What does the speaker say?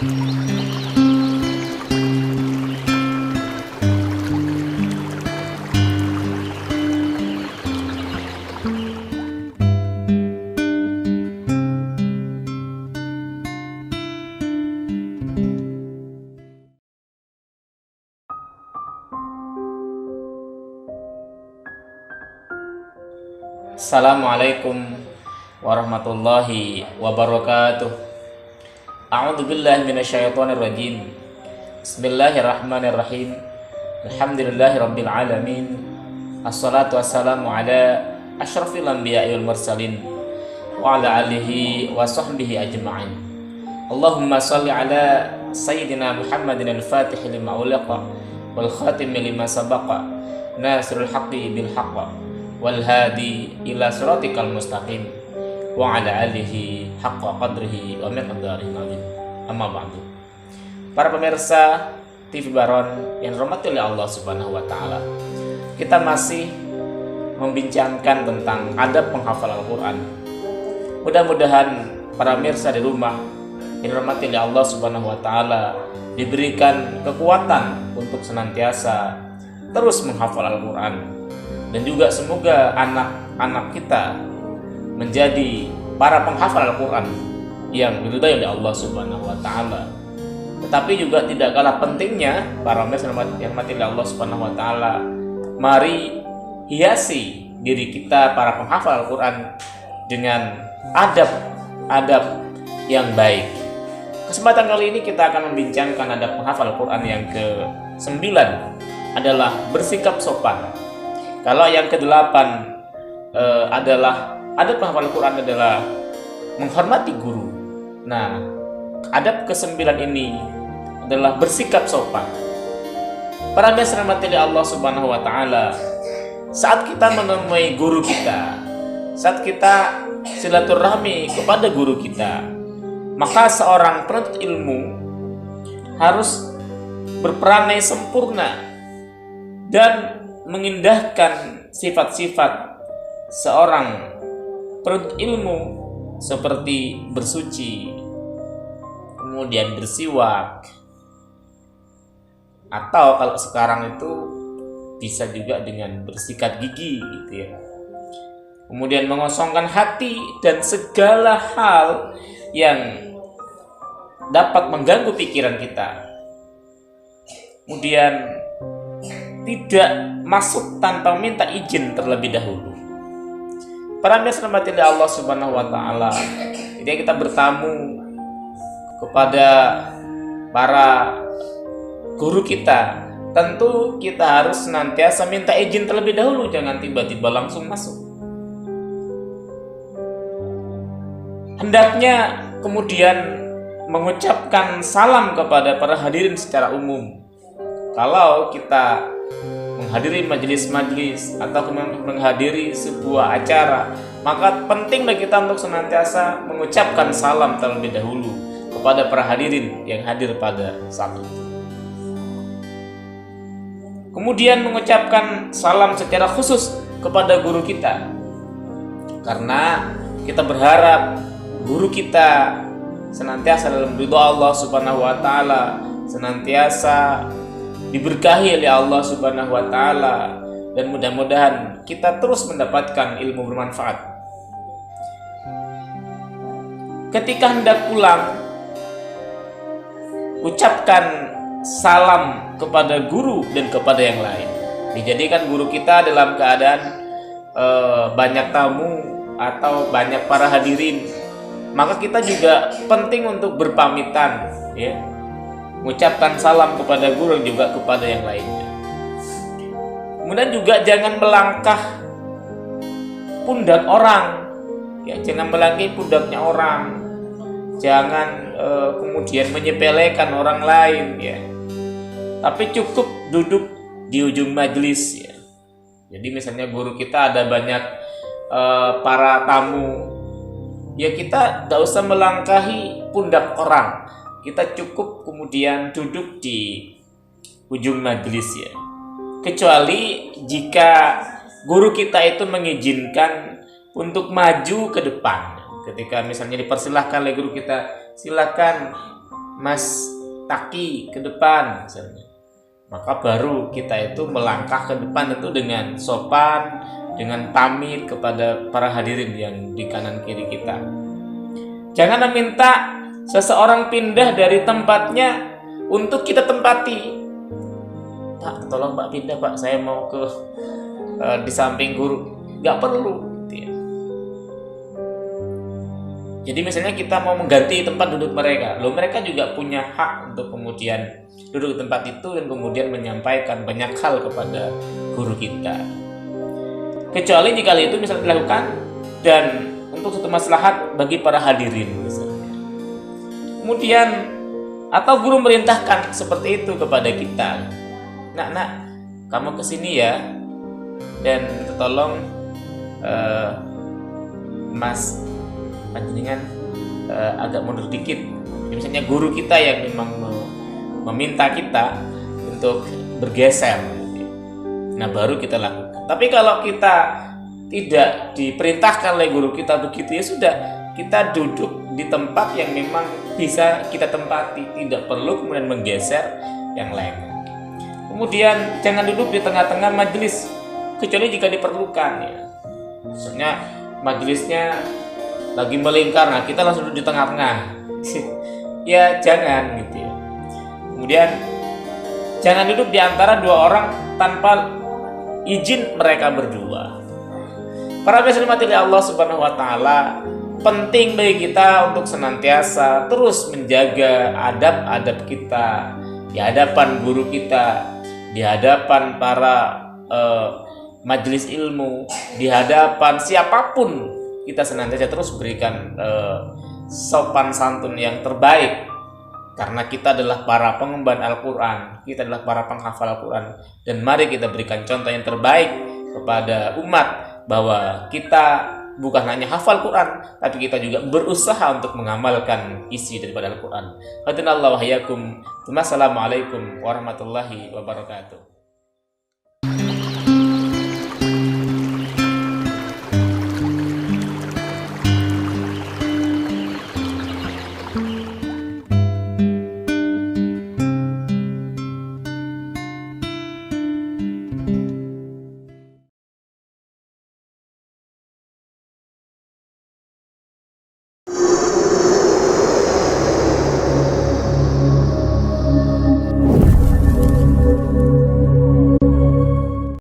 Assalamualaikum warahmatullahi wabarakatuh. A'udzu billahi minasyaitonir rajim. Bismillahirrahmanirrahim. Alhamdulillahirabbil alamin. Assalatu wassalamu ala asyrafil anbiya'i wal mursalin wa ala alihi wa sahbihi ajma'in. Allahumma shalli ala sayyidina Muhammadin al-Fatih lima uliqa wal khatimi lima sabaqa nasirul haqqi bil haqq wal hadi ila siratikal mustaqim wa ala alihi haqqa qadrihi wa miqdarihi azim. Amma ba'du. Para pemirsa TV Baron yang dirahmati oleh Allah Subhanahu wa taala. Kita masih membincangkan tentang adab penghafal Al-Qur'an. Mudah-mudahan para pemirsa di rumah yang dirahmati oleh Allah Subhanahu wa taala diberikan kekuatan untuk senantiasa terus menghafal Al-Qur'an. Dan juga semoga anak-anak kita menjadi para penghafal Al-Quran yang diridhai oleh Allah Subhanahu wa taala. Tetapi juga tidak kalah pentingnya para pemirsa yang dirahmati oleh Allah Subhanahu wa taala, mari hiasi diri kita para penghafal Al-Quran dengan adab-adab yang baik. Kesempatan kali ini kita akan membincangkan adab penghafal Al-Quran yang ke-9 adalah bersikap sopan. Kalau yang ke-8 adalah adab penghafal Al-Quran adalah menghormati guru. Nah, adab ke-9 ini adalah bersikap sopan. Para hadirin dirahmati Allah Subhanahu wa taala, saat kita menemui guru kita, saat kita silaturahmi kepada guru kita, maka seorang penuntut ilmu harus berperangai sempurna dan mengindahkan sifat-sifat seorang penuntut ilmu seperti bersuci, kemudian bersiwak, atau kalau sekarang itu bisa juga dengan bersikat gigi gitu ya. Kemudian mengosongkan hati dan segala hal yang dapat mengganggu pikiran kita. Kemudian tidak masuk tanpa minta izin terlebih dahulu. Para hadirin dirahmati Allah Subhanahu wa taala, ketika kita bertamu kepada para guru kita, tentu kita harus senantiasa minta izin terlebih dahulu, jangan tiba-tiba langsung masuk. Hendaknya kemudian mengucapkan salam kepada para hadirin secara umum. Kalau kita menghadiri majelis-majelis atau menghadiri sebuah acara, maka penting bagi kita untuk senantiasa mengucapkan salam terlebih dahulu kepada para hadirin yang hadir pada saat itu. Kemudian mengucapkan salam secara khusus kepada guru kita, karena kita berharap guru kita senantiasa dalam ridha Allah Subhanahu wa taala, senantiasa diberkahi oleh Allah Subhanahu wa taala, dan mudah-mudahan kita terus mendapatkan ilmu bermanfaat. Ketika hendak pulang, ucapkan salam kepada guru dan kepada yang lain. Dijadikan guru kita dalam keadaan banyak tamu atau banyak para hadirin, maka kita juga penting untuk berpamitan ya, mengucapkan salam kepada guru juga kepada yang lainnya. Kemudian juga jangan melangkah pundak orang, ya, jangan melangkahi pundaknya orang, jangan kemudian menyepelekan orang lain, ya. Tapi cukup duduk di ujung majelis, ya. Jadi misalnya guru kita ada banyak para tamu, ya kita tidak usah melangkahi pundak orang. Kita cukup kemudian duduk di ujung majelis ya. Kecuali jika guru kita itu mengizinkan untuk maju ke depan. Ketika misalnya dipersilahkan oleh guru kita, silakan Mas Taki ke depan misalnya, maka baru kita itu melangkah ke depan itu dengan sopan, dengan pamit kepada para hadirin yang di kanan kiri kita. Jangan meminta seseorang pindah dari tempatnya untuk kita tempati. Pak, tolong Pak pindah Pak, saya mau ke di samping guru. Nggak perlu gitu ya. Jadi misalnya kita mau mengganti tempat duduk mereka, mereka juga punya hak untuk kemudian duduk di tempat itu dan kemudian menyampaikan banyak hal kepada guru kita. Kecuali jika itu misalnya dilakukan dan untuk satu maslahat bagi para hadirin misalnya. Kemudian atau guru merintahkan seperti itu kepada kita. Nak, kamu kesini ya, dan tolong Mas panjenengan agak mundur dikit. Misalnya guru kita yang memang meminta kita untuk bergeser, nah baru kita lakukan. Tapi kalau kita tidak diperintahkan oleh guru kita begitu, ya sudah, kita duduk di tempat yang memang bisa kita tempati, tidak perlu kemudian menggeser yang lain. Kemudian jangan duduk di tengah-tengah majelis kecuali jika diperlukan ya. Misalnya majelisnya lagi melingkar, nah kita langsung duduk di tengah-tengah. Ya jangan gitu ya. Kemudian jangan duduk di antara dua orang tanpa izin mereka berdua. Para hadirin Allah Subhanahu wa taala, penting bagi kita untuk senantiasa terus menjaga adab-adab kita di hadapan guru kita, di hadapan para majelis ilmu, di hadapan siapapun, kita senantiasa terus berikan sopan santun yang terbaik, karena kita adalah para pengemban Al-Quran, kita adalah para penghafal Al-Quran, dan mari kita berikan contoh yang terbaik kepada umat bahwa kita bukan hanya hafal Quran, tapi kita juga berusaha untuk mengamalkan isi daripada Al-Quran. Assalamualaikum warahmatullahi wabarakatuh.